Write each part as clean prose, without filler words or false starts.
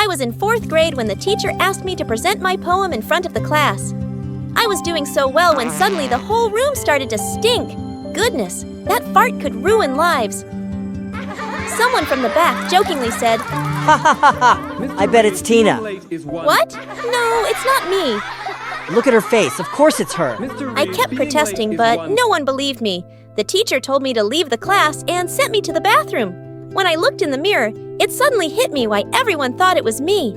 I was in 4th grade when the teacher asked me to present my poem in front of the class. I was doing so well when suddenly the whole room started to stink. Goodness, that fart could ruin lives. Someone from the back jokingly said, Ha ha ha ha! I bet it's Tina. "What? No, it's not me." Look at her face. Of course it's her. I kept protesting, but no one believed me. The teacher told me to leave the class and sent me to the bathroom. When I looked in the mirror, it suddenly hit me why everyone thought it was me.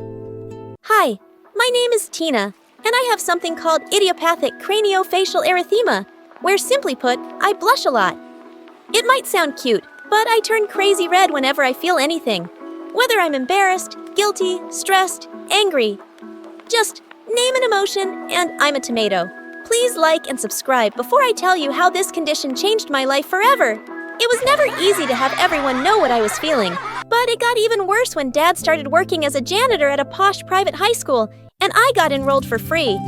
Hi, my name is Tina, and I have something called idiopathic craniofacial erythema, where simply put, I blush a lot. It might sound cute, but I turn crazy red whenever I feel anything. Whether I'm embarrassed, guilty, stressed, angry. Just name an emotion, and I'm a tomato. Please like and subscribe before I tell you how this condition changed my life forever. It was never easy to have everyone know what I was feeling, but it got even worse when Dad started working as a janitor at a posh private high school, and I got enrolled for free.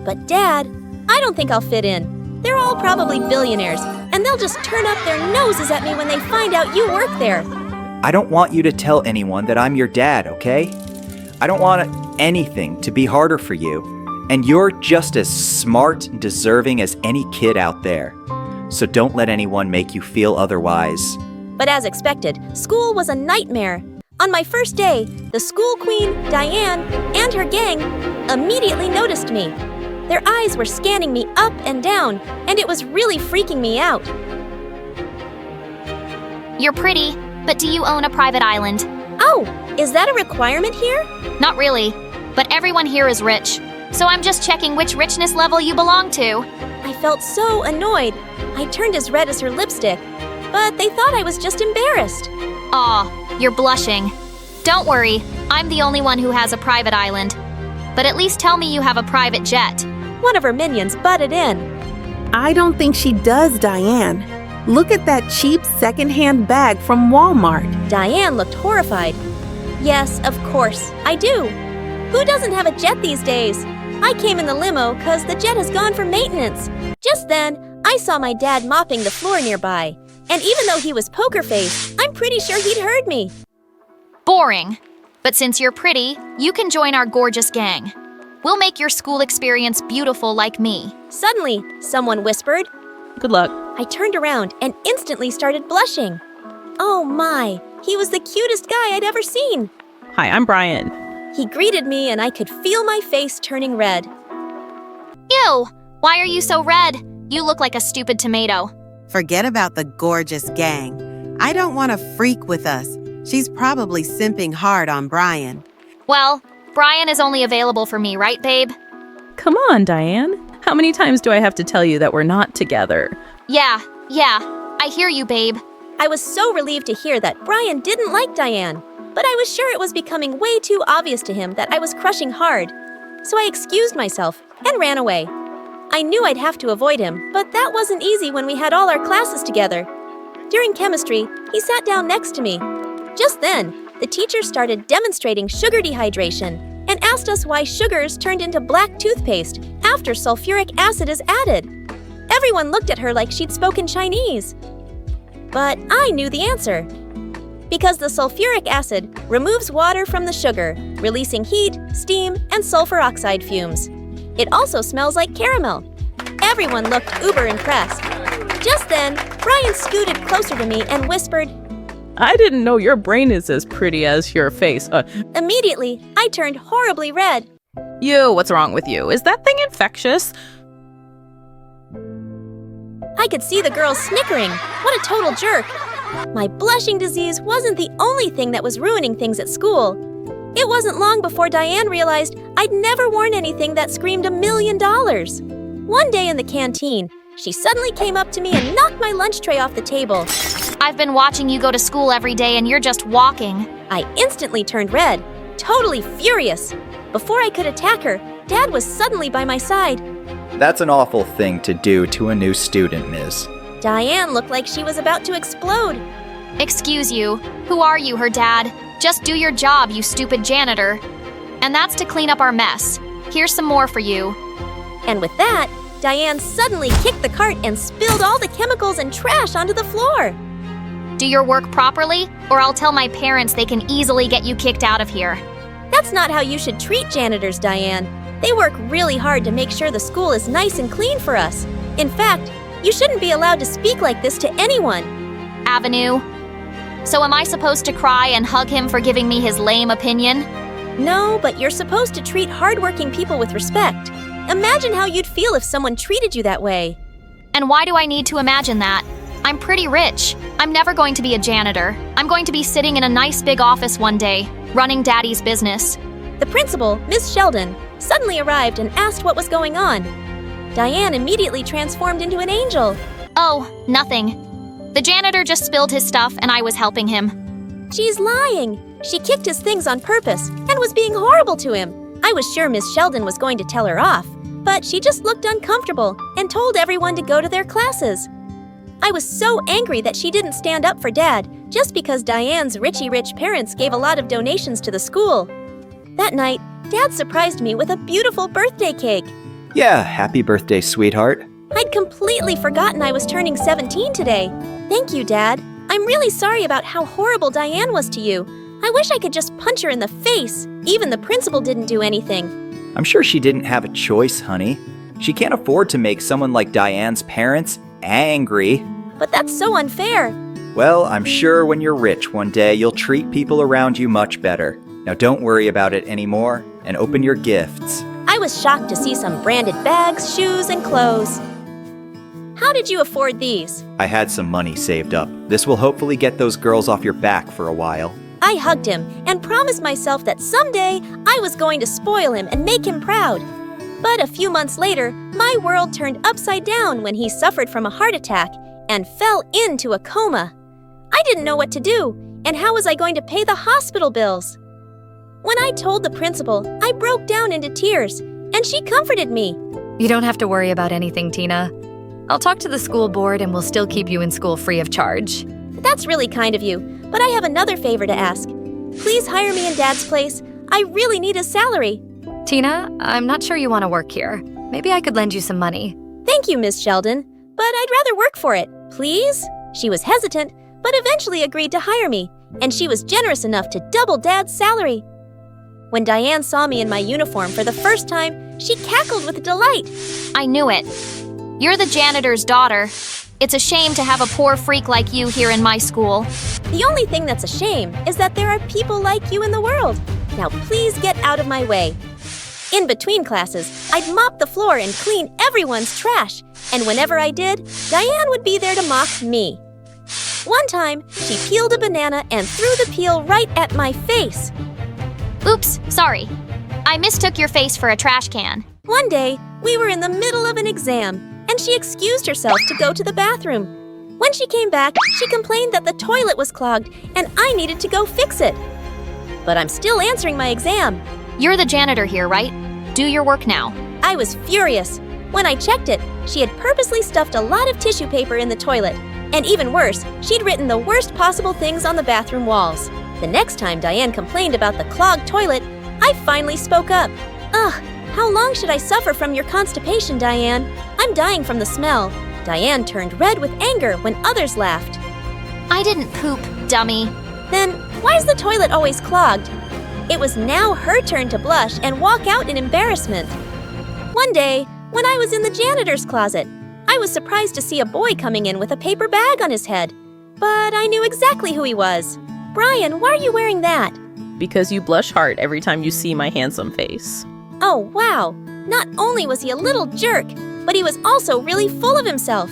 But Dad, I don't think I'll fit in. They're all probably billionaires, and they'll just turn up their noses at me when they find out you work there. I don't want you to tell anyone that I'm your dad, okay? I don't want anything to be harder for you. And you're just as smart and deserving as any kid out there. So don't let anyone make you feel otherwise. But as expected, school was a nightmare. On my first day, the school queen, Diane, and her gang immediately noticed me. Their eyes were scanning me up and down, and it was really freaking me out. You're pretty, but do you own a private island? Oh, is that a requirement here? Not really, but everyone here is rich. So I'm just checking which richness level you belong to. I felt so annoyed. I turned as red as her lipstick, but they thought I was just embarrassed. Aw, you're blushing. Don't worry, I'm the only one who has a private island. But at least tell me you have a private jet. One of her minions butted in. I don't think she does, Diane. Look at that cheap secondhand bag from Walmart. Diane looked horrified. Yes, of course, I do. Who doesn't have a jet these days? I came in the limo because the jet has gone for maintenance. Just then, I saw my dad mopping the floor nearby. And even though he was poker-faced, I'm pretty sure he'd heard me. Boring. But since you're pretty, you can join our gorgeous gang. We'll make your school experience beautiful like me. Suddenly, someone whispered. Good luck. I turned around and instantly started blushing. Oh my, he was the cutest guy I'd ever seen. Hi, I'm Brian. He greeted me and I could feel my face turning red. Ew! Why are you so red? You look like a stupid tomato. Forget about the gorgeous gang. I don't want a freak with us. She's probably simping hard on Brian. Well, Brian is only available for me, right, babe? Come on, Diane. How many times do I have to tell you that we're not together? Yeah, I hear you, babe. I was so relieved to hear that Brian didn't like Diane, but I was sure it was becoming way too obvious to him that I was crushing hard. So I excused myself and ran away. I knew I'd have to avoid him, but that wasn't easy when we had all our classes together. During chemistry, he sat down next to me. Just then, the teacher started demonstrating sugar dehydration and asked us why sugars turned into black toothpaste after sulfuric acid is added. Everyone looked at her like she'd spoken Chinese. But I knew the answer. Because the sulfuric acid removes water from the sugar, releasing heat, steam, and sulfur oxide fumes. It also smells like caramel. Everyone looked uber impressed. Just then, Brian scooted closer to me and whispered, I didn't know your brain is as pretty as your face. Immediately, I turned horribly red. What's wrong with you? Is that thing infectious? I could see the girls snickering. What a total jerk. My blushing disease wasn't the only thing that was ruining things at school. It wasn't long before Diane realized I'd never worn anything that screamed $1 million. One day in the canteen, she suddenly came up to me and knocked my lunch tray off the table. I've been watching you go to school every day and you're just walking. I instantly turned red, totally furious. Before I could attack her, Dad was suddenly by my side. That's an awful thing to do to a new student, Miss. Diane looked like she was about to explode. Excuse you. Who are you, her dad? Just do your job, you stupid janitor. And that's to clean up our mess. Here's some more for you. And with that, Diane suddenly kicked the cart and spilled all the chemicals and trash onto the floor. Do your work properly, or I'll tell my parents they can easily get you kicked out of here. That's not how you should treat janitors, Diane. They work really hard to make sure the school is nice and clean for us. In fact, you shouldn't be allowed to speak like this to anyone. Avenue. So am I supposed to cry and hug him for giving me his lame opinion? No, but you're supposed to treat hardworking people with respect. Imagine how you'd feel if someone treated you that way. And why do I need to imagine that? I'm pretty rich. I'm never going to be a janitor. I'm going to be sitting in a nice big office one day, running Daddy's business. The principal, Miss Sheldon, suddenly arrived and asked what was going on. Diane immediately transformed into an angel. Oh, nothing. The janitor just spilled his stuff and I was helping him. She's lying. She kicked his things on purpose and was being horrible to him. I was sure Miss Sheldon was going to tell her off, but she just looked uncomfortable and told everyone to go to their classes. I was so angry that she didn't stand up for Dad just because Diane's rich parents gave a lot of donations to the school. That night, Dad surprised me with a beautiful birthday cake. Yeah, happy birthday, sweetheart. I'd completely forgotten I was turning 17 today. Thank you, Dad. I'm really sorry about how horrible Diane was to you. I wish I could just punch her in the face. Even the principal didn't do anything. I'm sure she didn't have a choice, honey. She can't afford to make someone like Diane's parents angry. But that's so unfair. Well, I'm sure when you're rich one day, you'll treat people around you much better. Now don't worry about it anymore and open your gifts. I was shocked to see some branded bags, shoes, and clothes. How did you afford these? I had some money saved up. This will hopefully get those girls off your back for a while. I hugged him and promised myself that someday I was going to spoil him and make him proud. But a few months later, my world turned upside down when he suffered from a heart attack and fell into a coma. I didn't know what to do, and how was I going to pay the hospital bills? When I told the principal, I broke down into tears, and she comforted me. You don't have to worry about anything, Tina. I'll talk to the school board and we'll still keep you in school free of charge. That's really kind of you, but I have another favor to ask. Please hire me in Dad's place. I really need a salary. Tina, I'm not sure you want to work here. Maybe I could lend you some money. Thank you, Miss Sheldon, but I'd rather work for it. Please? She was hesitant, but eventually agreed to hire me, and she was generous enough to double Dad's salary. When Diane saw me in my uniform for the first time, she cackled with delight. I knew it. You're the janitor's daughter. It's a shame to have a poor freak like you here in my school. The only thing that's a shame is that there are people like you in the world. Now please get out of my way. In between classes, I'd mop the floor and clean everyone's trash, and whenever I did, Diane would be there to mock me. One time, she peeled a banana and threw the peel right at my face. Oops, sorry. I mistook your face for a trash can. One day, we were in the middle of an exam, and she excused herself to go to the bathroom. When she came back, she complained that the toilet was clogged and I needed to go fix it. But I'm still answering my exam. You're the janitor here, right? Do your work now. I was furious. When I checked it, she had purposely stuffed a lot of tissue paper in the toilet. And even worse, she'd written the worst possible things on the bathroom walls. The next time Diane complained about the clogged toilet, I finally spoke up. Ugh, how long should I suffer from your constipation, Diane? I'm dying from the smell. Diane turned red with anger when others laughed. I didn't poop, dummy. Then, why's the toilet always clogged? It was now her turn to blush and walk out in embarrassment. One day, when I was in the janitor's closet, I was surprised to see a boy coming in with a paper bag on his head. But I knew exactly who he was. Brian, why are you wearing that? Because you blush hard every time you see my handsome face. Oh, wow. Not only was he a little jerk, but he was also really full of himself.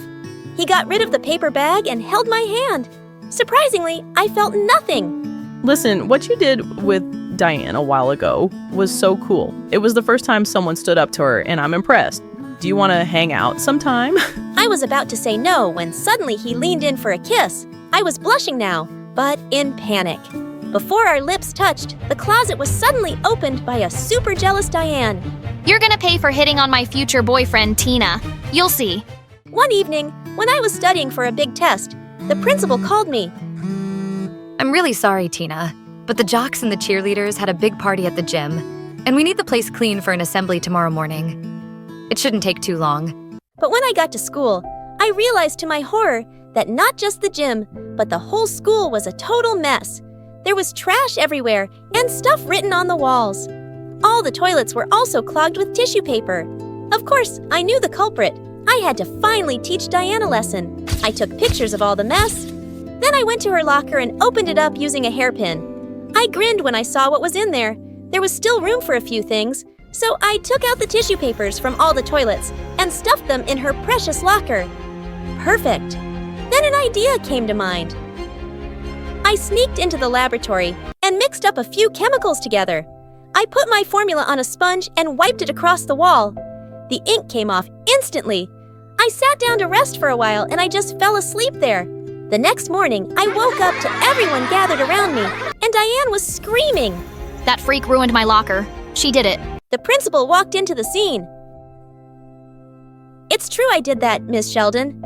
He got rid of the paper bag and held my hand. Surprisingly, I felt nothing. Listen, what you did with Diane a while ago was so cool. It was the first time someone stood up to her, and I'm impressed. Do you want to hang out sometime? I was about to say no when suddenly he leaned in for a kiss. I was blushing now, but in panic. Before our lips touched, the closet was suddenly opened by a super jealous Diane. You're gonna pay for hitting on my future boyfriend, Tina. You'll see. One evening, when I was studying for a big test, the principal called me. I'm really sorry, Tina, but the jocks and the cheerleaders had a big party at the gym, and we need the place clean for an assembly tomorrow morning. It shouldn't take too long. But when I got to school, I realized to my horror that not just the gym, but the whole school was a total mess. There was trash everywhere and stuff written on the walls. All the toilets were also clogged with tissue paper. Of course, I knew the culprit. I had to finally teach Diane a lesson. I took pictures of all the mess. Then I went to her locker and opened it up using a hairpin. I grinned when I saw what was in there. There was still room for a few things, so I took out the tissue papers from all the toilets and stuffed them in her precious locker. Perfect. Then an idea came to mind. I sneaked into the laboratory and mixed up a few chemicals together. I put my formula on a sponge and wiped it across the wall. The ink came off instantly. I sat down to rest for a while and I just fell asleep there. The next morning, I woke up to everyone gathered around me, and Diane was screaming. That freak ruined my locker. She did it. The principal walked into the scene. It's true I did that, Miss Sheldon.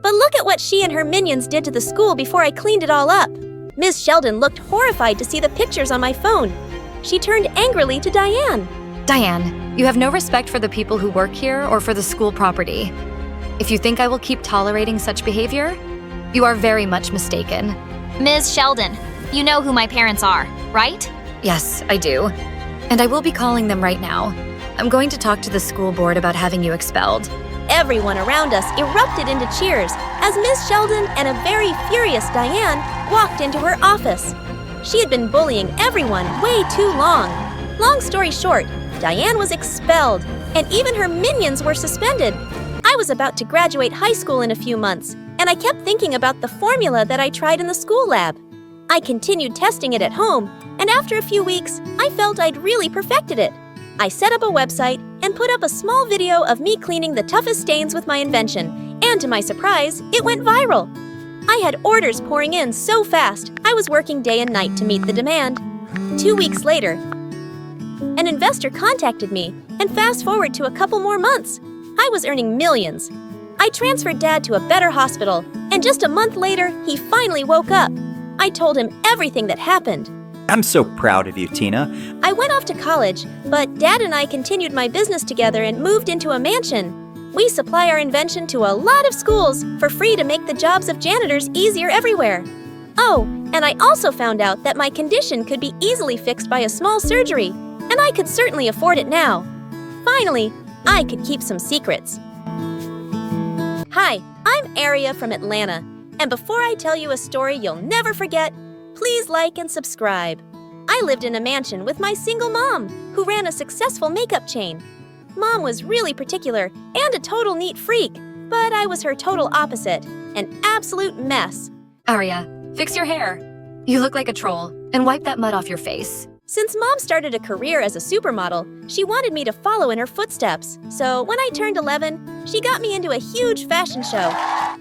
But look at what she and her minions did to the school before I cleaned it all up. Miss Sheldon looked horrified to see the pictures on my phone. She turned angrily to Diane. Diane, you have no respect for the people who work here or for the school property. If you think I will keep tolerating such behavior, you are very much mistaken. Ms. Sheldon, you know who my parents are, right? Yes, I do. And I will be calling them right now. I'm going to talk to the school board about having you expelled. Everyone around us erupted into cheers as Miss Sheldon and a very furious Diane walked into her office. She had been bullying everyone way too long. Long story short, Diane was expelled, and even her minions were suspended. I was about to graduate high school in a few months, and I kept thinking about the formula that I tried in the school lab. I continued testing it at home, and after a few weeks, I felt I'd really perfected it. I set up a website and put up a small video of me cleaning the toughest stains with my invention, and to my surprise, it went viral. I had orders pouring in so fast, I was working day and night to meet the demand. 2 weeks later, an investor contacted me, and fast forward to a couple more months, I was earning millions. I transferred Dad to a better hospital, and just a month later, he finally woke up. I told him everything that happened. I'm so proud of you, Tina. I went off to college, but Dad and I continued my business together and moved into a mansion. We supply our invention to a lot of schools for free to make the jobs of janitors easier everywhere. Oh, and I also found out that my condition could be easily fixed by a small surgery, and I could certainly afford it now. Finally, I could keep some secrets. Hi, I'm Aria from Atlanta, and before I tell you a story you'll never forget, please like and subscribe. I lived in a mansion with my single mom, who ran a successful makeup chain. Mom was really particular and a total neat freak, but I was her total opposite, an absolute mess. Aria, fix your hair. You look like a troll, and wipe that mud off your face. Since Mom started a career as a supermodel, she wanted me to follow in her footsteps. So when I turned 11, she got me into a huge fashion show.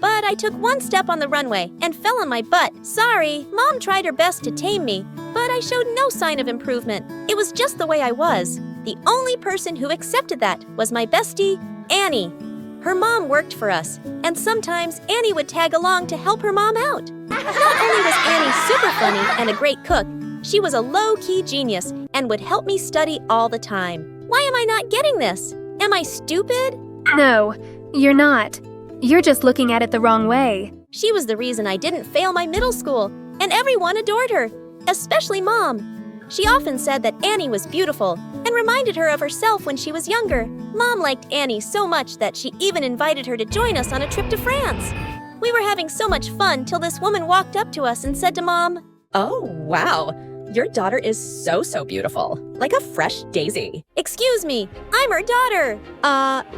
But I took one step on the runway and fell on my butt. Sorry, Mom tried her best to tame me, but I showed no sign of improvement. It was just the way I was. The only person who accepted that was my bestie, Annie. Her mom worked for us, and sometimes Annie would tag along to help her mom out. Not only was Annie super funny and a great cook, she was a low-key genius and would help me study all the time. Why am I not getting this? Am I stupid? No, you're not. You're just looking at it the wrong way. She was the reason I didn't fail my middle school, and everyone adored her, especially Mom. She often said that Annie was beautiful and reminded her of herself when she was younger. Mom liked Annie so much that she even invited her to join us on a trip to France. We were having so much fun till this woman walked up to us and said to Mom, "Oh, wow. Your daughter is so beautiful. Like a fresh daisy." "Excuse me, I'm her daughter."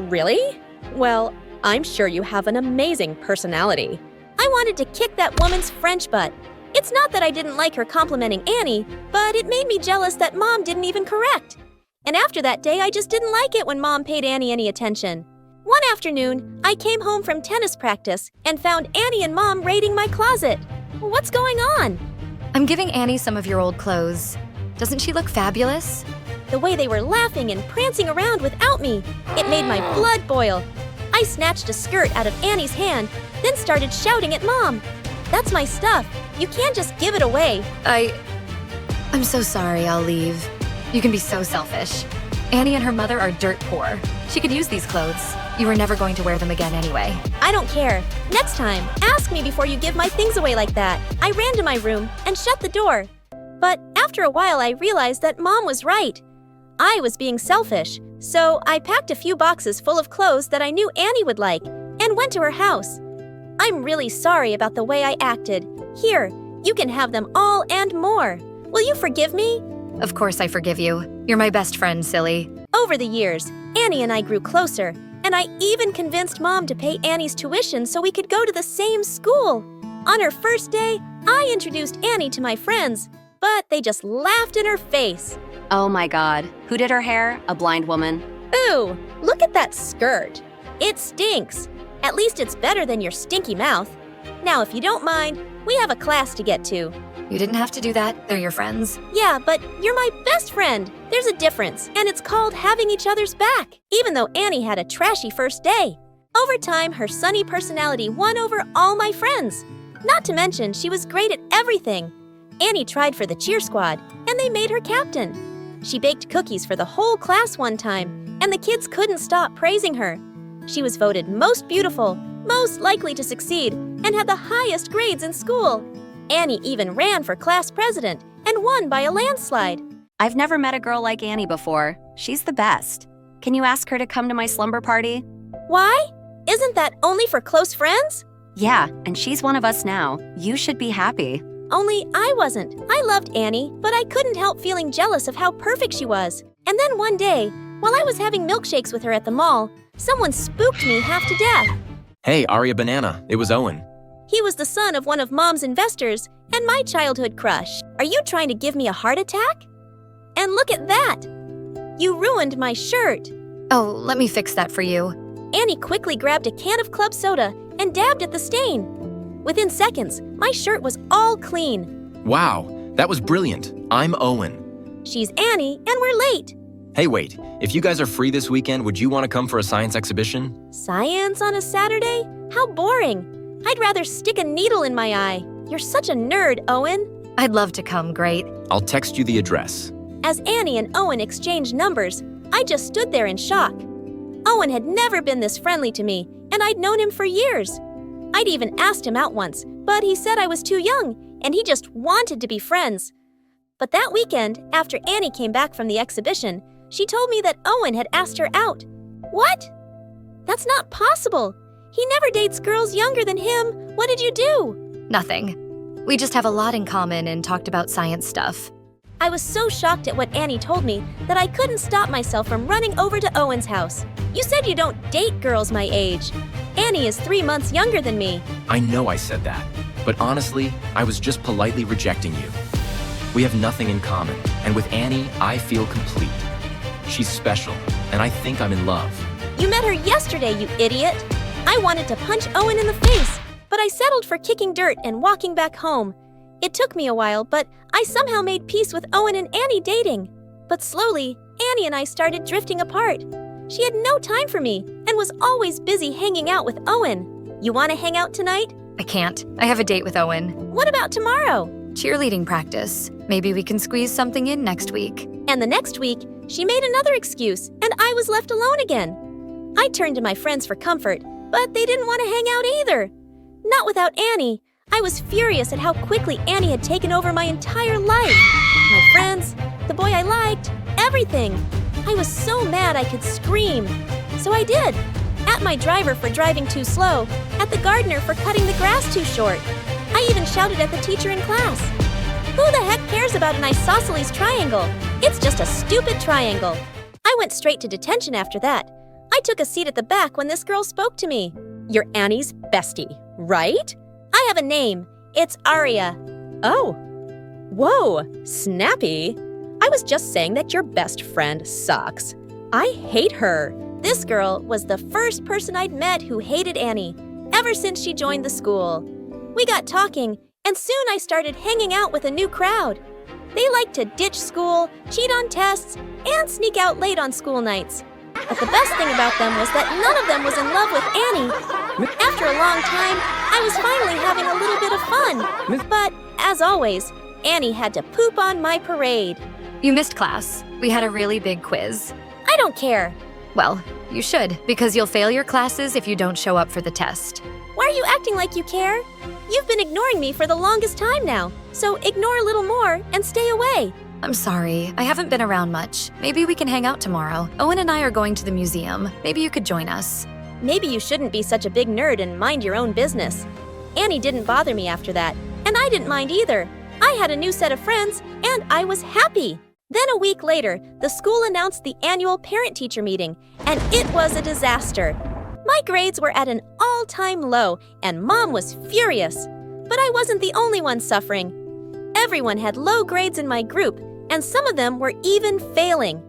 Really? Well, I'm sure you have an amazing personality." I wanted to kick that woman's French butt. It's not that I didn't like her complimenting Annie, but it made me jealous that Mom didn't even correct. And after that day, I just didn't like it when Mom paid Annie any attention. One afternoon, I came home from tennis practice and found Annie and Mom raiding my closet. What's going on? I'm giving Annie some of your old clothes. Doesn't she look fabulous? The way they were laughing and prancing around without me, it made my blood boil. I snatched a skirt out of Annie's hand, then started shouting at Mom. "That's my stuff. You can't just give it away." I'm so sorry, I'll leave. You can be so selfish. Annie and her mother are dirt poor. She could use these clothes. You were never going to wear them again anyway. I don't care. Next time, ask me before you give my things away like that. I ran to my room and shut the door. But after a while, I realized that Mom was right. I was being selfish, so I packed a few boxes full of clothes that I knew Annie would like and went to her house. I'm really sorry about the way I acted. Here, you can have them all and more. Will you forgive me? Of course I forgive you. You're my best friend, silly. Over the years, Annie and I grew closer, and I even convinced Mom to pay Annie's tuition so we could go to the same school. On her first day, I introduced Annie to my friends, but they just laughed in her face. Oh my god. Who did her hair? A blind woman? Ooh, look at that skirt. It stinks. At least it's better than your stinky mouth. Now, if you don't mind, we have a class to get to. You didn't have to do that. They're your friends. Yeah, but you're my best friend. There's a difference, and it's called having each other's back, even though Annie had a trashy first day. Over time, her sunny personality won over all my friends. Not to mention, she was great at everything. Annie tried for the cheer squad, and they made her captain. She baked cookies for the whole class one time, and the kids couldn't stop praising her. She was voted most beautiful, most likely to succeed, and had the highest grades in school. Annie even ran for class president and won by a landslide. I've never met a girl like Annie before. She's the best. Can you ask her to come to my slumber party? Why? Isn't that only for close friends? Yeah, and she's one of us now. You should be happy. Only I wasn't. I loved Annie, but I couldn't help feeling jealous of how perfect she was. And then one day, while I was having milkshakes with her at the mall, someone spooked me half to death. Hey, Aria Banana, it was Owen. He was the son of one of Mom's investors and my childhood crush. Are you trying to give me a heart attack? And look at that! You ruined my shirt. Oh, let me fix that for you. Annie quickly grabbed a can of club soda and dabbed at the stain. Within seconds, my shirt was all clean. Wow, that was brilliant. I'm Owen. She's Annie, and we're late. Hey, wait. If you guys are free this weekend, would you want to come for a science exhibition? Science on a Saturday? How boring. I'd rather stick a needle in my eye. You're such a nerd, Owen. I'd love to come, great. I'll text you the address. As Annie and Owen exchanged numbers, I just stood there in shock. Owen had never been this friendly to me, and I'd known him for years. I'd even asked him out once, but he said I was too young, and he just wanted to be friends. But that weekend, after Annie came back from the exhibition, she told me that Owen had asked her out. What? That's not possible. He never dates girls younger than him. What did you do? Nothing. We just have a lot in common and talked about science stuff. I was so shocked at what Annie told me that I couldn't stop myself from running over to Owen's house. You said you don't date girls my age. Annie is 3 months younger than me. I know I said that, but honestly, I was just politely rejecting you. We have nothing in common, and with Annie, I feel complete. She's special, and I think I'm in love. You met her yesterday, you idiot. I wanted to punch Owen in the face, but I settled for kicking dirt and walking back home. It took me a while, but I somehow made peace with Owen and Annie dating. But slowly, Annie and I started drifting apart. She had no time for me and was always busy hanging out with Owen. You want to hang out tonight? I can't. I have a date with Owen. What about tomorrow? Cheerleading practice. Maybe we can squeeze something in next week. And the next week, she made another excuse, and I was left alone again. I turned to my friends for comfort, but they didn't want to hang out either. Not without Annie. I was furious at how quickly Annie had taken over my entire life. My friends, the boy I liked, everything. I was so mad I could scream. So I did. At my driver for driving too slow, at the gardener for cutting the grass too short. I even shouted at the teacher in class. Who the heck cares about an isosceles triangle? It's just a stupid triangle. I went straight to detention after that. I took a seat at the back when this girl spoke to me. You're Annie's bestie, right? I have a name. It's Aria. Oh. Whoa, snappy. I was just saying that your best friend sucks. I hate her. This girl was the first person I'd met who hated Annie, ever since she joined the school. We got talking, and soon I started hanging out with a new crowd. They liked to ditch school, cheat on tests, and sneak out late on school nights. But the best thing about them was that none of them was in love with Annie. After a long time, I was finally having a little bit of fun. But, as always, Annie had to poop on my parade. You missed class. We had a really big quiz. I don't care. Well, you should, because you'll fail your classes if you don't show up for the test. Why are you acting like you care? You've been ignoring me for the longest time now, so ignore a little more and stay away. I'm sorry, I haven't been around much. Maybe we can hang out tomorrow. Owen and I are going to the museum. Maybe you could join us. Maybe you shouldn't be such a big nerd and mind your own business. Annie didn't bother me after that, and I didn't mind either. I had a new set of friends, and I was happy. Then a week later, the school announced the annual parent-teacher meeting, and it was a disaster. My grades were at an all-time low, and Mom was furious. But I wasn't the only one suffering. Everyone had low grades in my group, and some of them were even failing.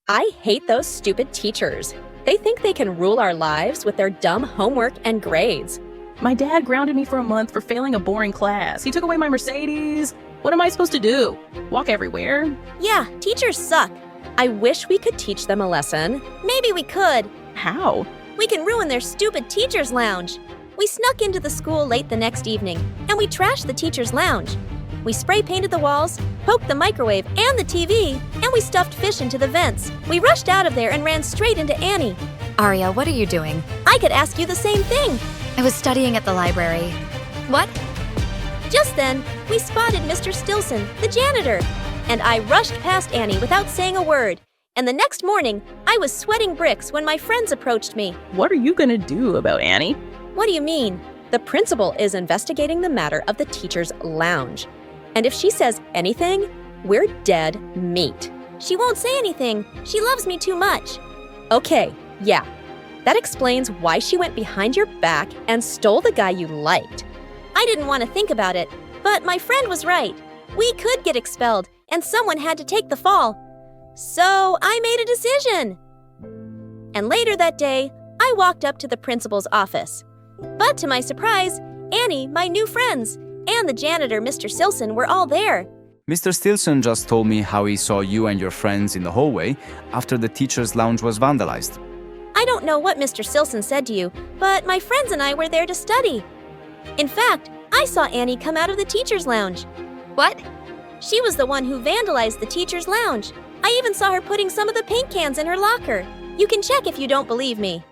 I hate those stupid teachers. They think they can rule our lives with their dumb homework and grades. My dad grounded me for a month for failing a boring class. He took away my Mercedes. What am I supposed to do? Walk everywhere? Yeah, teachers suck. I wish we could teach them a lesson. Maybe we could. How? We can ruin their stupid teacher's lounge. We snuck into the school late the next evening, and we trashed the teacher's lounge. We spray painted the walls, poked the microwave and the TV, and we stuffed fish into the vents. We rushed out of there and ran straight into Annie. Aria, what are you doing? I could ask you the same thing. I was studying at the library. What? Just then, we spotted Mr. Stilson, the janitor, and I rushed past Annie without saying a word. And the next morning, I was sweating bricks when my friends approached me. What are you gonna do about Annie? What do you mean? The principal is investigating the matter of the teacher's lounge. And if she says anything, we're dead meat. She won't say anything. She loves me too much. Okay, yeah. That explains why she went behind your back and stole the guy you liked. I didn't want to think about it, but my friend was right. We could get expelled, and someone had to take the fall. So I made a decision. And later that day, I walked up to the principal's office. But to my surprise, Annie, my new friends, and the janitor, Mr. Silson, were all there. Mr. Stilson just told me how he saw you and your friends in the hallway after the teacher's lounge was vandalized. I don't know what Mr. Silson said to you, but my friends and I were there to study. In fact, I saw Annie come out of the teacher's lounge. What? She was the one who vandalized the teacher's lounge. I even saw her putting some of the paint cans in her locker. You can check if you don't believe me.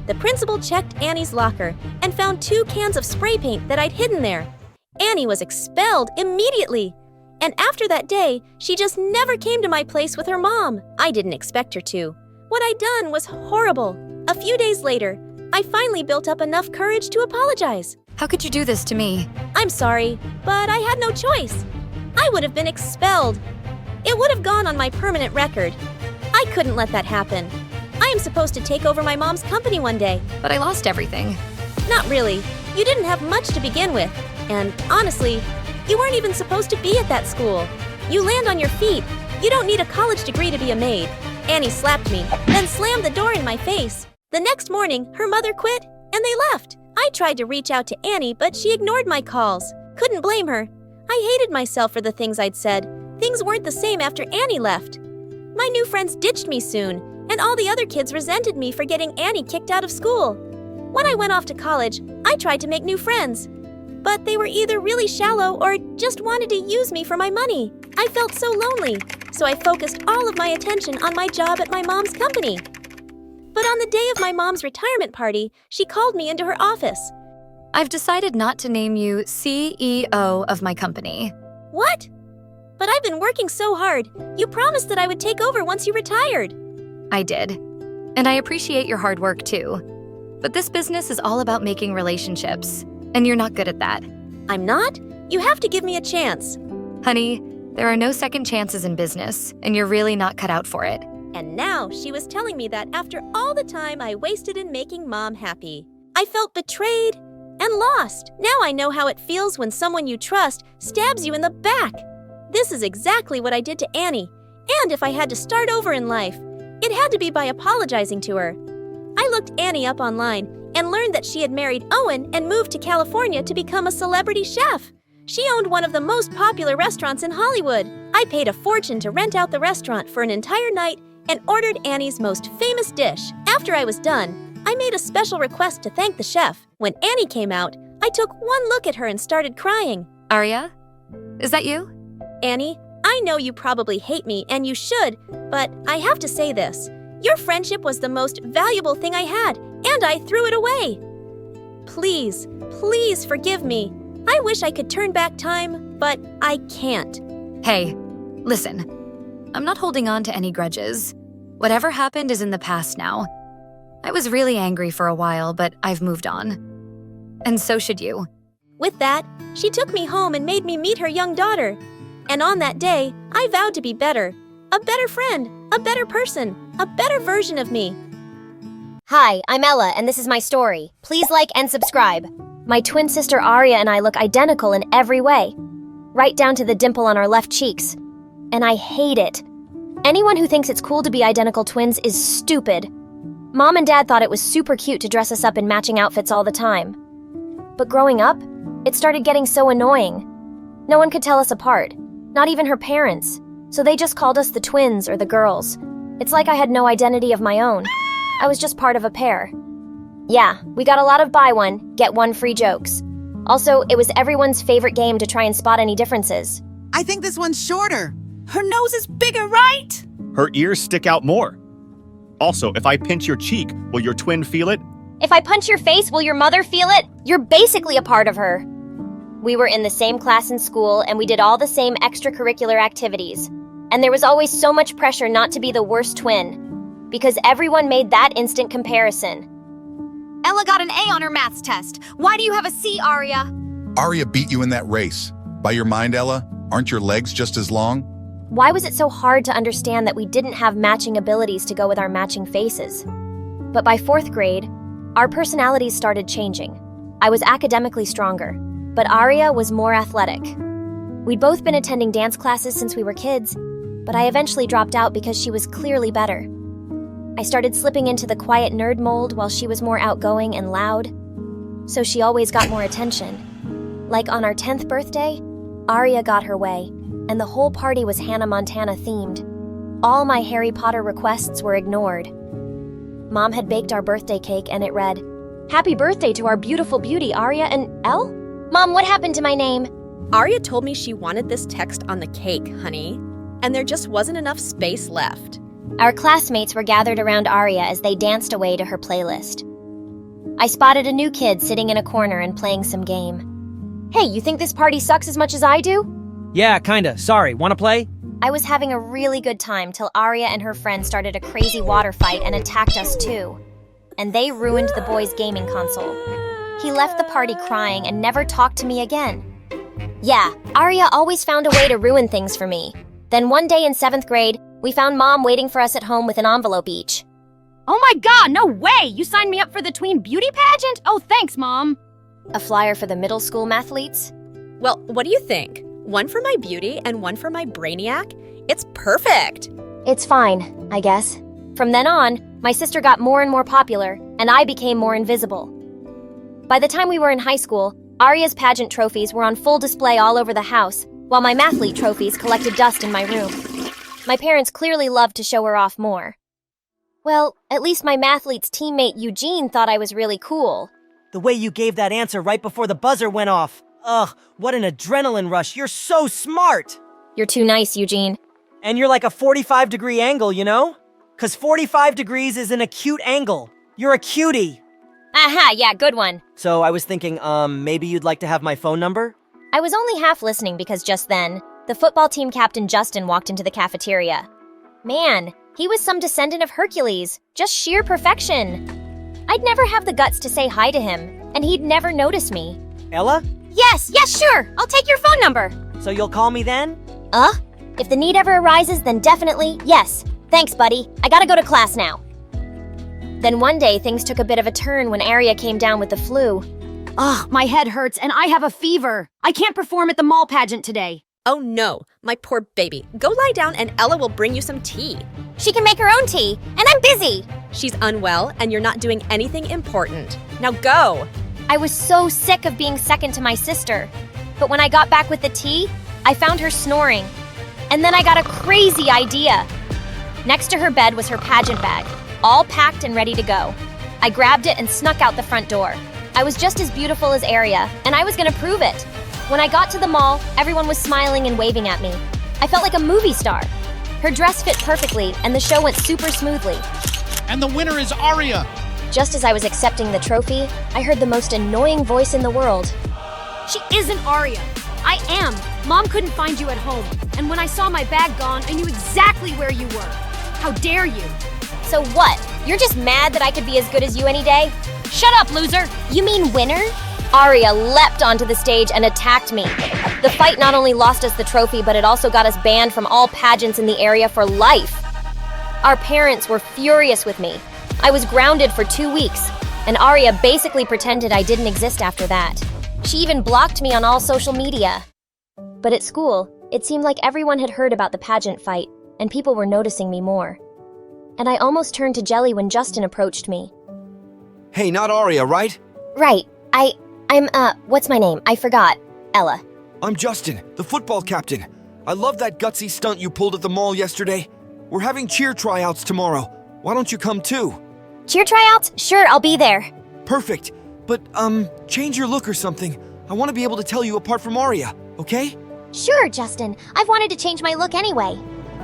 The principal checked Annie's locker and found 2 cans of spray paint that I'd hidden there. Annie was expelled immediately. And after that day, she just never came to my place with her mom. I didn't expect her to. What I'd done was horrible. A few days later, I finally built up enough courage to apologize. How could you do this to me? I'm sorry, but I had no choice. I would have been expelled. It would have gone on my permanent record. I couldn't let that happen. I am supposed to take over my mom's company one day. But I lost everything. Not really. You didn't have much to begin with. And honestly, you weren't even supposed to be at that school. You land on your feet. You don't need a college degree to be a maid. Annie slapped me, then slammed the door in my face. The next morning, her mother quit, and they left. I tried to reach out to Annie, but she ignored my calls. Couldn't blame her. I hated myself for the things I'd said. Things weren't the same after Annie left. My new friends ditched me soon, and all the other kids resented me for getting Annie kicked out of school. When I went off to college, I tried to make new friends. But they were either really shallow or just wanted to use me for my money. I felt so lonely, so I focused all of my attention on my job at my mom's company. But on the day of my mom's retirement party, she called me into her office. I've decided not to name you CEO of my company. What? But I've been working so hard. You promised that I would take over once you retired. I did. And I appreciate your hard work too. But this business is all about making relationships, and you're not good at that. I'm not? You have to give me a chance. Honey, there are no second chances in business, and you're really not cut out for it. And now she was telling me that after all the time I wasted in making Mom happy. I felt betrayed and lost. Now I know how it feels when someone you trust stabs you in the back. This is exactly what I did to Annie. And if I had to start over in life, it had to be by apologizing to her. I looked Annie up online and learned that she had married Owen and moved to California to become a celebrity chef. She owned one of the most popular restaurants in Hollywood. I paid a fortune to rent out the restaurant for an entire night and ordered Annie's most famous dish. After I was done, I made a special request to thank the chef. When Annie came out, I took one look at her and started crying. Aria? Is that you? Annie, I know you probably hate me, and you should, but I have to say this. Your friendship was the most valuable thing I had, and I threw it away. Please, please forgive me. I wish I could turn back time, but I can't. Hey, listen. I'm not holding on to any grudges. Whatever happened is in the past now. I was really angry for a while, but I've moved on. And so should you. With that, she took me home and made me meet her young daughter. And on that day, I vowed to be better. A better friend, a better person, a better version of me. Hi, I'm Ella, and this is my story. Please like and subscribe. My twin sister Aria and I look identical in every way, right down to the dimple on our left cheeks. And I hate it. Anyone who thinks it's cool to be identical twins is stupid. Mom and Dad thought it was super cute to dress us up in matching outfits all the time. But growing up, it started getting so annoying. No one could tell us apart, not even her parents, so they just called us the twins or the girls. It's like I had no identity of my own. I was just part of a pair. Yeah, we got a lot of buy one, get one free jokes. Also, it was everyone's favorite game to try and spot any differences. I think this one's shorter. Her nose is bigger, right? Her ears stick out more. Also, if I pinch your cheek, will your twin feel it? If I punch your face, will your mother feel it? You're basically a part of her. We were in the same class in school, and we did all the same extracurricular activities. And there was always so much pressure not to be the worst twin, because everyone made that instant comparison. Ella got an A on her maths test. Why do you have a C, Aria? Aria beat you in that race. By your mind, Ella, aren't your legs just as long? Why was it so hard to understand that we didn't have matching abilities to go with our matching faces? But by 4th grade, our personalities started changing. I was academically stronger, but Aria was more athletic. We'd both been attending dance classes since we were kids, but I eventually dropped out because she was clearly better. I started slipping into the quiet nerd mold while she was more outgoing and loud, so she always got more attention. Like on our 10th birthday, Aria got her way, and the whole party was Hannah Montana themed. All my Harry Potter requests were ignored. Mom had baked our birthday cake and it read, "Happy birthday to our beautiful beauty, Aria and Elle?" Mom, what happened to my name? Aria told me she wanted this text on the cake, honey, and there just wasn't enough space left. Our classmates were gathered around Aria as they danced away to her playlist. I spotted a new kid sitting in a corner and playing some game. Hey, you think this party sucks as much as I do? Yeah, kinda. Sorry, wanna play? I was having a really good time till Aria and her friend started a crazy water fight and attacked us too. And they ruined the boy's gaming console. He left the party crying and never talked to me again. Yeah, Aria always found a way to ruin things for me. Then one day in 7th grade, we found Mom waiting for us at home with an envelope each. Oh my god, no way! You signed me up for the tween beauty pageant? Oh, thanks, Mom. A flyer for the middle school mathletes? Well, what do you think? One for my beauty and one for my brainiac? It's perfect! It's fine, I guess. From then on, my sister got more and more popular, and I became more invisible. By the time we were in high school, Aria's pageant trophies were on full display all over the house, while my mathlete trophies collected dust in my room. My parents clearly loved to show her off more. Well, at least my mathlete's teammate Eugene thought I was really cool. The way you gave that answer right before the buzzer went off. Ugh, what an adrenaline rush. You're so smart. You're too nice, Eugene. And you're like a 45-degree angle, you know? 'Cause 45 degrees is an acute angle. You're a cutie. Aha, yeah, good one. So I was thinking, maybe you'd like to have my phone number? I was only half listening because just then, the football team captain Justin walked into the cafeteria. Man, he was some descendant of Hercules, just sheer perfection. I'd never have the guts to say hi to him, and he'd never notice me. Ella? Yes, sure. I'll take your phone number. So you'll call me then? If the need ever arises, then definitely, yes. Thanks, buddy. I gotta go to class now. Then one day, things took a bit of a turn when Aria came down with the flu. Ugh, my head hurts and I have a fever. I can't perform at the mall pageant today. Oh no, my poor baby. Go lie down and Ella will bring you some tea. She can make her own tea, and I'm busy. She's unwell and you're not doing anything important. Now go. I was so sick of being second to my sister. But when I got back with the tea, I found her snoring. And then I got a crazy idea. Next to her bed was her pageant bag, all packed and ready to go. I grabbed it and snuck out the front door. I was just as beautiful as Aria, and I was gonna prove it. When I got to the mall, everyone was smiling and waving at me. I felt like a movie star. Her dress fit perfectly, and the show went super smoothly. and the winner is Aria. Just as I was accepting the trophy, I heard the most annoying voice in the world. She isn't Aria. I am. Mom couldn't find you at home. And when I saw my bag gone, I knew exactly where you were. How dare you? So what? You're just mad that I could be as good as you any day? Shut up, loser! You mean winner? Aria leapt onto the stage and attacked me. The fight not only lost us the trophy, but it also got us banned from all pageants in the area for life. Our parents were furious with me. I was grounded for 2 weeks, and Aria basically pretended I didn't exist after that. She even blocked me on all social media. But at school, it seemed like everyone had heard about the pageant fight, and people were noticing me more. And I almost turned to jelly when Justin approached me. Hey, not Aria, right? Right. I'm what's my name? I forgot. Ella. I'm Justin, the football captain. I love that gutsy stunt you pulled at the mall yesterday. We're having cheer tryouts tomorrow. Why don't you come too? Cheer tryouts? Sure, I'll be there. Perfect. But, change your look or something. I want to be able to tell you apart from Aria, okay? Sure, Justin. I've wanted to change my look anyway.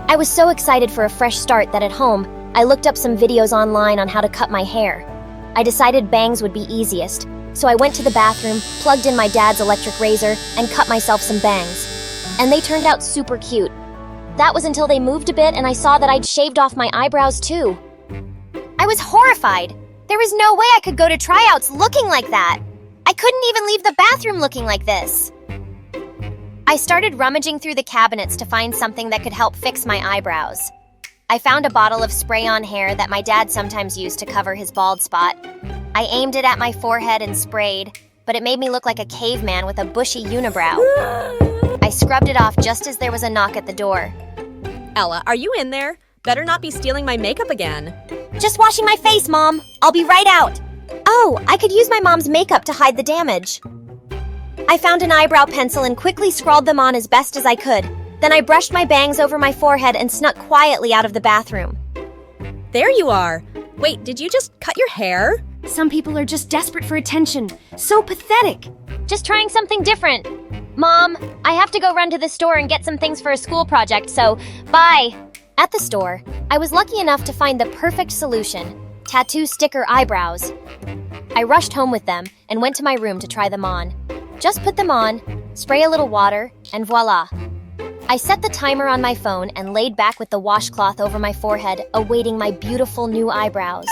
I was so excited for a fresh start that at home, I looked up some videos online on how to cut my hair. I decided bangs would be easiest, so I went to the bathroom, plugged in my dad's electric razor, and cut myself some bangs. And they turned out super cute. That was until they moved a bit and I saw that I'd shaved off my eyebrows too. I was horrified. There was no way I could go to tryouts looking like that. I couldn't even leave the bathroom looking like this. I started rummaging through the cabinets to find something that could help fix my eyebrows. I found a bottle of spray-on hair that my dad sometimes used to cover his bald spot. I aimed it at my forehead and sprayed, but it made me look like a caveman with a bushy unibrow. I scrubbed it off just as there was a knock at the door. Ella, are you in there? Better not be stealing my makeup again. Just washing my face, Mom. I'll be right out. Oh, I could use my mom's makeup to hide the damage. I found an eyebrow pencil and quickly scrawled them on as best as I could. Then I brushed my bangs over my forehead and snuck quietly out of the bathroom. There you are. Wait, did you just cut your hair? Some people are just desperate for attention. So pathetic. Just trying something different. Mom, I have to go run to the store and get some things for a school project, so bye. At the store, I was lucky enough to find the perfect solution: tattoo sticker eyebrows. I rushed home with them and went to my room to try them on. Just put them on, spray a little water, and voila. I set the timer on my phone and laid back with the washcloth over my forehead, awaiting my beautiful new eyebrows.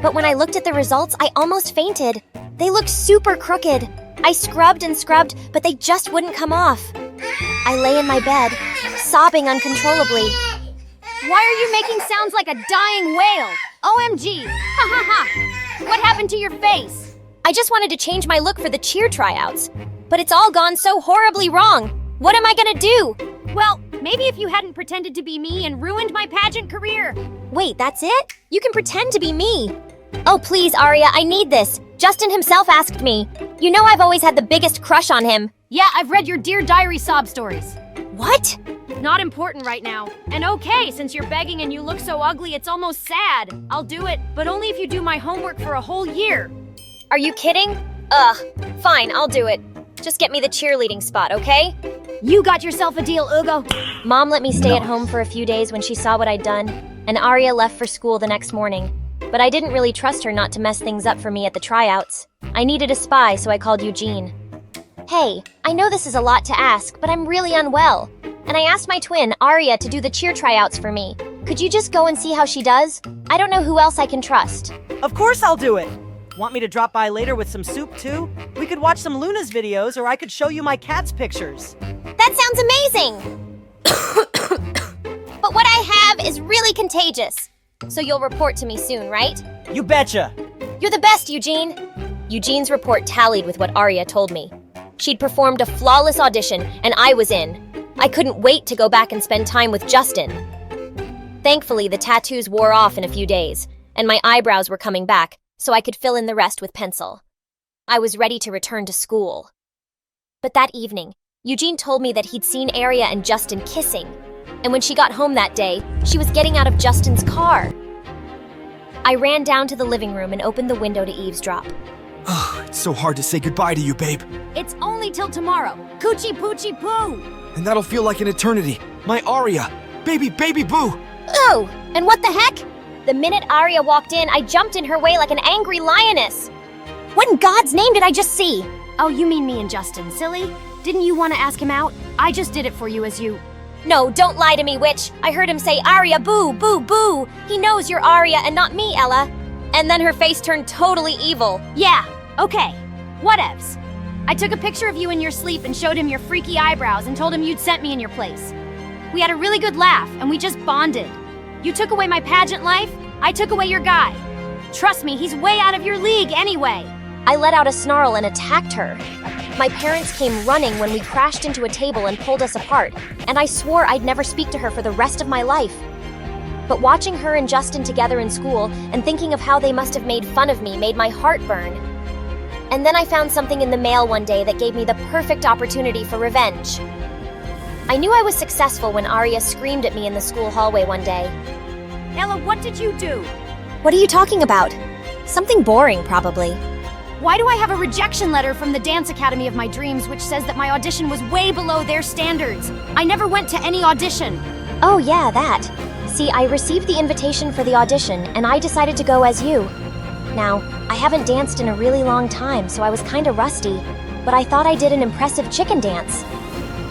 But when I looked at the results, I almost fainted. They looked super crooked. I scrubbed and scrubbed, but they just wouldn't come off. I lay in my bed, sobbing uncontrollably. Why are you making sounds like a dying whale? OMG! Ha ha ha! What happened to your face? I just wanted to change my look for the cheer tryouts, but it's all gone so horribly wrong. What am I gonna do? Well, maybe if you hadn't pretended to be me and ruined my pageant career. Wait, that's it? You can pretend to be me. Oh, please, Aria, I need this. Justin himself asked me. You know I've always had the biggest crush on him. Yeah, I've read your Dear Diary sob stories. What? Not important right now. And okay, since you're begging and you look so ugly, it's almost sad. I'll do it, but only if you do my homework for a whole year. Are you kidding? Ugh, fine, I'll do it. Just get me the cheerleading spot, okay? You got yourself a deal, Ugo. Mom let me stay at home for a few days when she saw what I'd done, and Aria left for school the next morning. But I didn't really trust her not to mess things up for me at the tryouts. I needed a spy, so I called Eugene. Hey, I know this is a lot to ask, but I'm really unwell. And I asked my twin, Aria, to do the cheer tryouts for me. Could you just go and see how she does? I don't know who else I can trust. Of course I'll do it! Want me to drop by later with some soup too? We could watch some Luna's videos, or I could show you my cat's pictures. That sounds amazing! But what I have is really contagious. So you'll report to me soon, right? You betcha! You're the best, Eugene! Eugene's report tallied with what Aria told me. She'd performed a flawless audition, and I was in. I couldn't wait to go back and spend time with Justin. Thankfully, the tattoos wore off in a few days, and my eyebrows were coming back, so I could fill in the rest with pencil. I was ready to return to school. But that evening, Eugene told me that he'd seen Aria and Justin kissing, and when she got home that day, she was getting out of Justin's car. I ran down to the living room and opened the window to eavesdrop. Ugh, it's so hard to say goodbye to you, babe. It's only till tomorrow. Coochie poochie poo! And that'll feel like an eternity. My Aria! Baby boo! Oh, and what the heck? The minute Arya walked in, I jumped in her way like an angry lioness. What in God's name did I just see? Oh, you mean me and Justin, silly? Didn't you want to ask him out? I just did it for you as you... No, don't lie to me, witch. I heard him say, Arya, boo, boo, boo. He knows you're Arya and not me, Ella. And then her face turned totally evil. Yeah, okay. Whatevs. I took a picture of you in your sleep and showed him your freaky eyebrows and told him you'd sent me in your place. We had a really good laugh and we just bonded. You took away my pageant life, I took away your guy. Trust me, he's way out of your league anyway. I let out a snarl and attacked her. My parents came running when we crashed into a table and pulled us apart, and I swore I'd never speak to her for the rest of my life. But watching her and Justin together in school and thinking of how they must have made fun of me made my heart burn. And then I found something in the mail one day that gave me the perfect opportunity for revenge. I knew I was successful when Arya screamed at me in the school hallway one day. Ella, what did you do? What are you talking about? Something boring, probably. Why do I have a rejection letter from the dance academy of my dreams which says that my audition was way below their standards? I never went to any audition. Oh yeah, that. See, I received the invitation for the audition, and I decided to go as you. Now, I haven't danced in a really long time, so I was kinda rusty, but I thought I did an impressive chicken dance.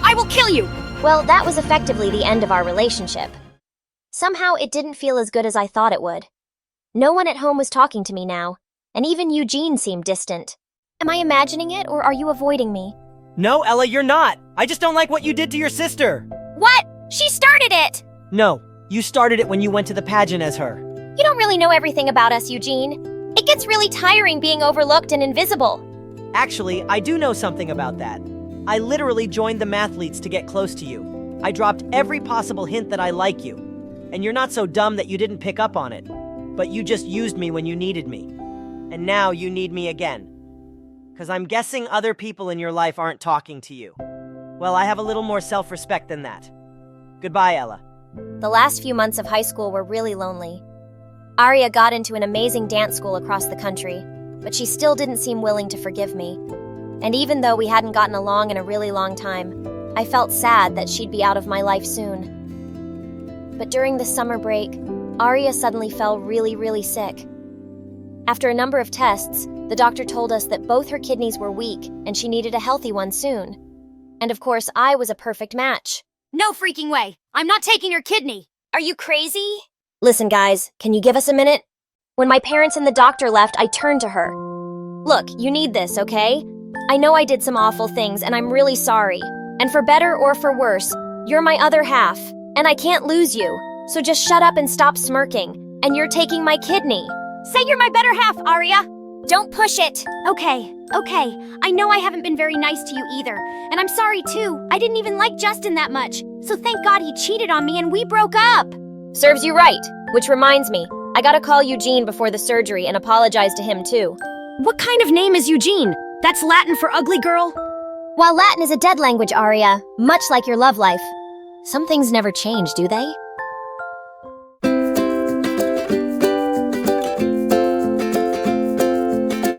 I will kill you! Well, that was effectively the end of our relationship. Somehow, it didn't feel as good as I thought it would. No one at home was talking to me now, and even Eugene seemed distant. Am I imagining it, or are you avoiding me? No, Ella, you're not. I just don't like what you did to your sister. What? She started it! No, you started it when you went to the pageant as her. You don't really know everything about us, Eugene. It gets really tiring being overlooked and invisible. Actually, I do know something about that. I literally joined the mathletes to get close to you. I dropped every possible hint that I like you. And you're not so dumb that you didn't pick up on it. But you just used me when you needed me. And now you need me again. 'Cause I'm guessing other people in your life aren't talking to you. Well, I have a little more self-respect than that. Goodbye, Ella. The last few months of high school were really lonely. Arya got into an amazing dance school across the country, but she still didn't seem willing to forgive me. And even though we hadn't gotten along in a really long time, I felt sad that she'd be out of my life soon. But during the summer break, Arya suddenly fell really, really sick. After a number of tests, the doctor told us that both her kidneys were weak and she needed a healthy one soon. And of course, I was a perfect match. No freaking way! I'm not taking her kidney! Are you crazy? Listen, guys, can you give us a minute? When my parents and the doctor left, I turned to her. Look, you need this, okay? I know I did some awful things, and I'm really sorry. And for better or for worse, you're my other half, and I can't lose you. So just shut up and stop smirking, and you're taking my kidney. Say you're my better half, Arya! Don't push it! Okay. I know I haven't been very nice to you either, and I'm sorry too. I didn't even like Justin that much, so thank God he cheated on me and we broke up. Serves you right, which reminds me, I gotta call Eugene before the surgery and apologize to him too. What kind of name is Eugene? That's Latin for ugly girl? While Latin is a dead language, Arya, much like your love life, some things never change, do they?